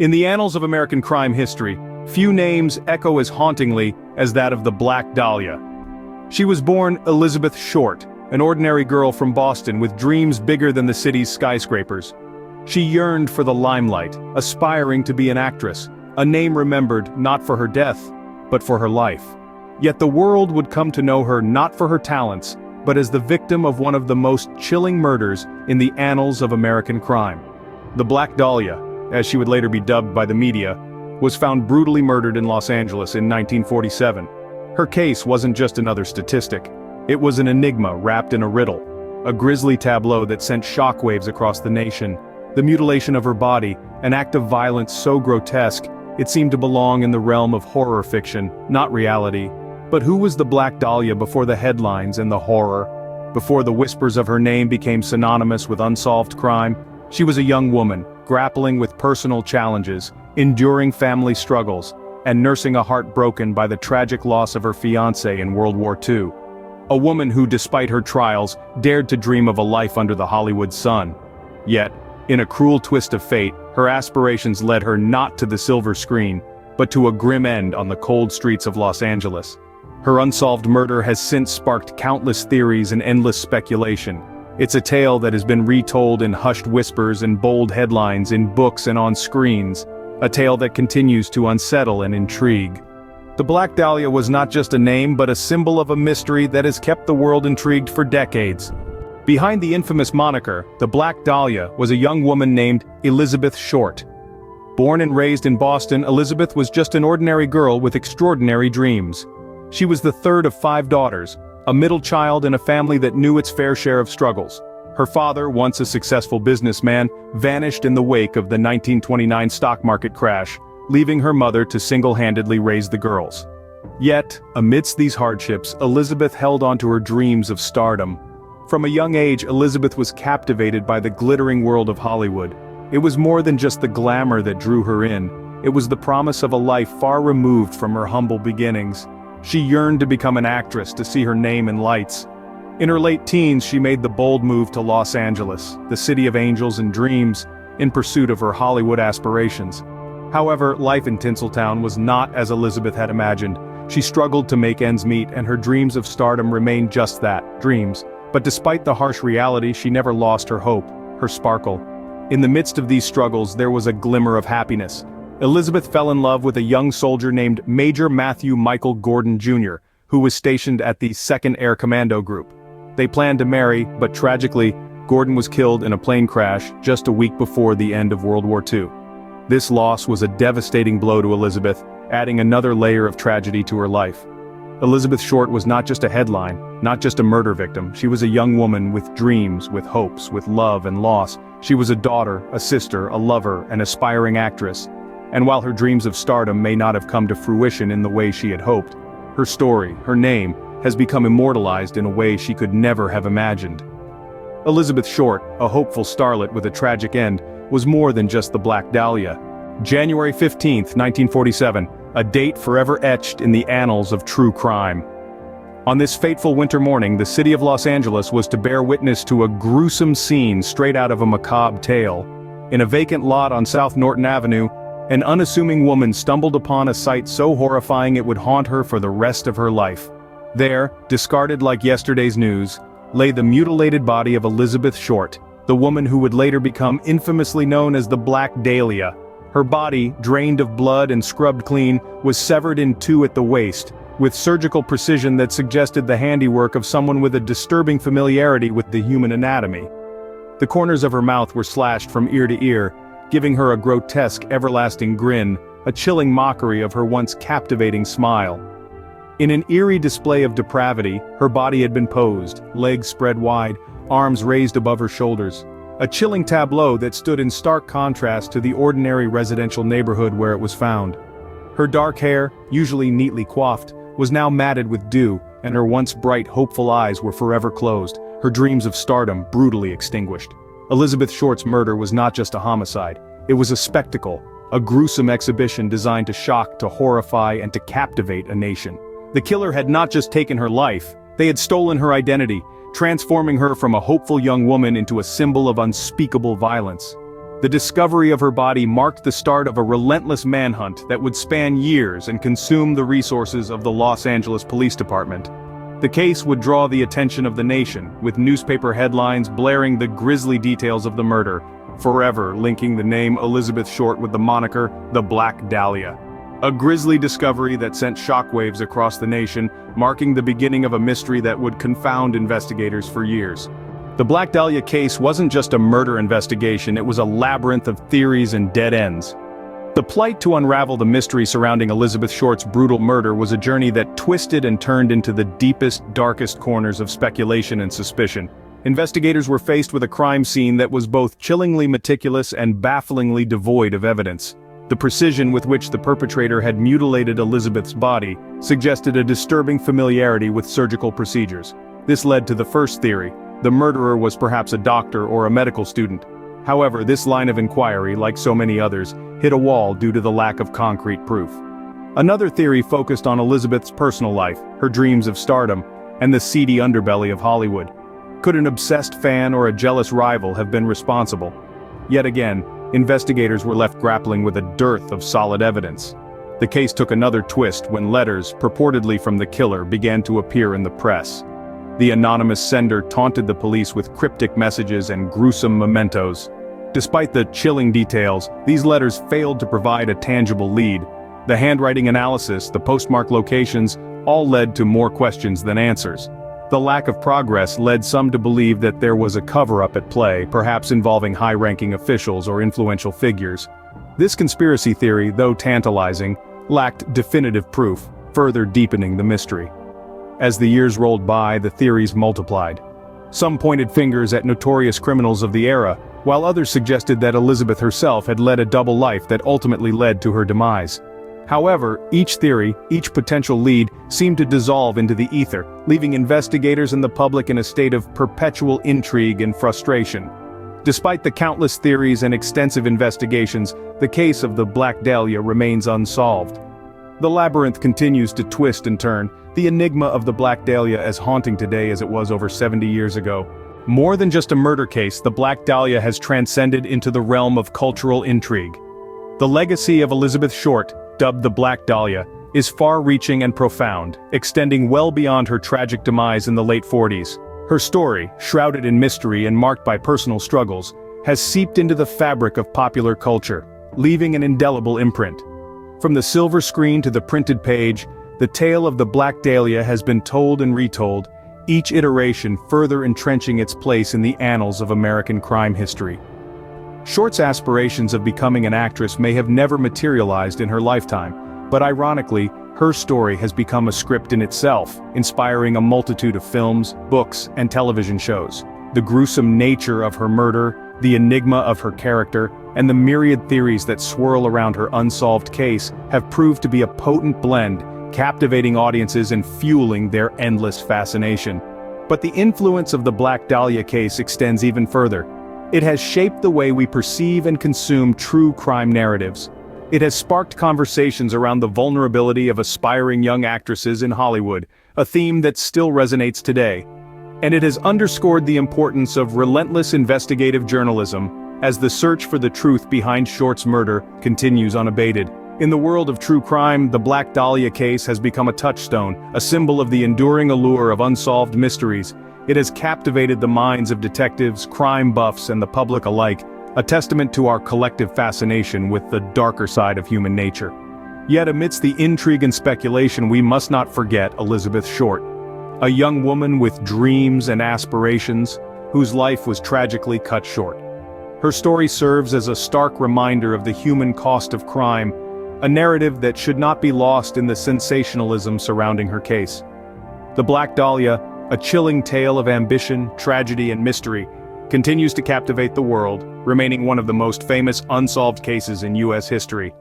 In the annals of American crime history, few names echo as hauntingly as that of the Black Dahlia. She was born Elizabeth Short, an ordinary girl from Boston with dreams bigger than the city's skyscrapers. She yearned for the limelight, aspiring to be an actress, a name remembered not for her death, but for her life. Yet the world would come to know her not for her talents, but as the victim of one of the most chilling murders in the annals of American crime. The Black Dahlia, as she would later be dubbed by the media, was found brutally murdered in Los Angeles in 1947. Her case wasn't just another statistic. It was an enigma wrapped in a riddle, a grisly tableau that sent shockwaves across the nation. The mutilation of her body, an act of violence so grotesque, it seemed to belong in the realm of horror fiction, not reality. But who was the Black Dahlia before the headlines and the horror? Before the whispers of her name became synonymous with unsolved crime? She was a young woman, grappling with personal challenges, enduring family struggles, and nursing a heart broken by the tragic loss of her fiancé in World War II. A woman who, despite her trials, dared to dream of a life under the Hollywood sun. Yet, in a cruel twist of fate, her aspirations led her not to the silver screen, but to a grim end on the cold streets of Los Angeles. Her unsolved murder has since sparked countless theories and endless speculation. It's a tale that has been retold in hushed whispers and bold headlines in books and on screens, a tale that continues to unsettle and intrigue. The Black Dahlia was not just a name but a symbol of a mystery that has kept the world intrigued for decades. Behind the infamous moniker, the Black Dahlia was a young woman named Elizabeth Short. Born and raised in Boston, Elizabeth was just an ordinary girl with extraordinary dreams. She was the third of 5 daughters, a middle child in a family that knew its fair share of struggles. Her father, once a successful businessman, vanished in the wake of the 1929 stock market crash, leaving her mother to single-handedly raise the girls. Yet, amidst these hardships, Elizabeth held on to her dreams of stardom. From a young age, Elizabeth was captivated by the glittering world of Hollywood. It was more than just the glamour that drew her in. It was the promise of a life far removed from her humble beginnings. She yearned to become an actress, to see her name in lights. In her late teens, she made the bold move to Los Angeles, the city of angels and dreams, in pursuit of her Hollywood aspirations. However, life in Tinseltown was not as Elizabeth had imagined. She struggled to make ends meet, and her dreams of stardom remained just that, dreams. But despite the harsh reality, she never lost her hope, her sparkle. In the midst of these struggles, there was a glimmer of happiness. Elizabeth fell in love with a young soldier named Major Matthew Michael Gordon Jr., who was stationed at the 2nd Air Commando Group. They planned to marry, but tragically, Gordon was killed in a plane crash just a week before the end of World War II. This loss was a devastating blow to Elizabeth, adding another layer of tragedy to her life. Elizabeth Short was not just a headline, not just a murder victim. She was a young woman with dreams, with hopes, with love and loss. She was a daughter, a sister, a lover, an aspiring actress. And while her dreams of stardom may not have come to fruition in the way she had hoped, her story, her name, has become immortalized in a way she could never have imagined. Elizabeth Short, a hopeful starlet with a tragic end, was more than just the Black Dahlia. January 15, 1947, a date forever etched in the annals of true crime. On this fateful winter morning, the city of Los Angeles was to bear witness to a gruesome scene straight out of a macabre tale. In a vacant lot on South Norton Avenue, an unassuming woman stumbled upon a sight so horrifying it would haunt her for the rest of her life. There, discarded like yesterday's news, lay the mutilated body of Elizabeth Short, the woman who would later become infamously known as the Black Dahlia. Her body, drained of blood and scrubbed clean, was severed in 2 at the waist, with surgical precision that suggested the handiwork of someone with a disturbing familiarity with the human anatomy. The corners of her mouth were slashed from ear to ear, giving her a grotesque, everlasting grin, a chilling mockery of her once captivating smile. In an eerie display of depravity, her body had been posed, legs spread wide, arms raised above her shoulders. A chilling tableau that stood in stark contrast to the ordinary residential neighborhood where it was found. Her dark hair, usually neatly coiffed, was now matted with dew, and her once bright, hopeful eyes were forever closed, her dreams of stardom brutally extinguished. Elizabeth Short's murder was not just a homicide. It was a spectacle, a gruesome exhibition designed to shock, to horrify, and to captivate a nation. The killer had not just taken her life, they had stolen her identity, transforming her from a hopeful young woman into a symbol of unspeakable violence. The discovery of her body marked the start of a relentless manhunt that would span years and consume the resources of the Los Angeles Police Department. The case would draw the attention of the nation, with newspaper headlines blaring the grisly details of the murder, forever linking the name Elizabeth Short with the moniker, the Black Dahlia. A grisly discovery that sent shockwaves across the nation, marking the beginning of a mystery that would confound investigators for years. The Black Dahlia case wasn't just a murder investigation, it was a labyrinth of theories and dead ends. The plight to unravel the mystery surrounding Elizabeth Short's brutal murder was a journey that twisted and turned into the deepest, darkest corners of speculation and suspicion. Investigators were faced with a crime scene that was both chillingly meticulous and bafflingly devoid of evidence. The precision with which the perpetrator had mutilated Elizabeth's body suggested a disturbing familiarity with surgical procedures. This led to the first theory: the murderer was perhaps a doctor or a medical student. However, this line of inquiry, like so many others, hit a wall due to the lack of concrete proof. Another theory focused on Elizabeth's personal life, her dreams of stardom, and the seedy underbelly of Hollywood. Could an obsessed fan or a jealous rival have been responsible? Yet again, investigators were left grappling with a dearth of solid evidence. The case took another twist when letters, purportedly from the killer, began to appear in the press. The anonymous sender taunted the police with cryptic messages and gruesome mementos. Despite the chilling details, these letters failed to provide a tangible lead. The handwriting analysis, the postmark locations, all led to more questions than answers. The lack of progress led some to believe that there was a cover-up at play, perhaps involving high-ranking officials or influential figures. This conspiracy theory, though tantalizing, lacked definitive proof, further deepening the mystery. As the years rolled by, the theories multiplied. Some pointed fingers at notorious criminals of the era, while others suggested that Elizabeth herself had led a double life that ultimately led to her demise. However, each theory, each potential lead, seemed to dissolve into the ether, leaving investigators and the public in a state of perpetual intrigue and frustration. Despite the countless theories and extensive investigations, the case of the Black Dahlia remains unsolved. The labyrinth continues to twist and turn, the enigma of the Black Dahlia as haunting today as it was over 70 years ago. More than just a murder case, the Black Dahlia has transcended into the realm of cultural intrigue. The legacy of Elizabeth Short, dubbed the Black Dahlia, is far-reaching and profound, extending well beyond her tragic demise in the late 40s. Her story, shrouded in mystery and marked by personal struggles, has seeped into the fabric of popular culture, leaving an indelible imprint. From the silver screen to the printed page, the tale of the Black Dahlia has been told and retold, each iteration further entrenching its place in the annals of American crime history. Short's aspirations of becoming an actress may have never materialized in her lifetime, but ironically, her story has become a script in itself, inspiring a multitude of films, books, and television shows. The gruesome nature of her murder, the enigma of her character, and the myriad theories that swirl around her unsolved case have proved to be a potent blend, captivating audiences and fueling their endless fascination. But the influence of the Black Dahlia case extends even further. It has shaped the way we perceive and consume true crime narratives. It has sparked conversations around the vulnerability of aspiring young actresses in Hollywood, a theme that still resonates today. And it has underscored the importance of relentless investigative journalism, as the search for the truth behind Short's murder continues unabated. In the world of true crime, the Black Dahlia case has become a touchstone, a symbol of the enduring allure of unsolved mysteries. It has captivated the minds of detectives, crime buffs, and the public alike, a testament to our collective fascination with the darker side of human nature. Yet amidst the intrigue and speculation, we must not forget Elizabeth Short, a young woman with dreams and aspirations, whose life was tragically cut short. Her story serves as a stark reminder of the human cost of crime, a narrative that should not be lost in the sensationalism surrounding her case. The Black Dahlia, a chilling tale of ambition, tragedy, and mystery, continues to captivate the world, remaining one of the most famous unsolved cases in U.S. history.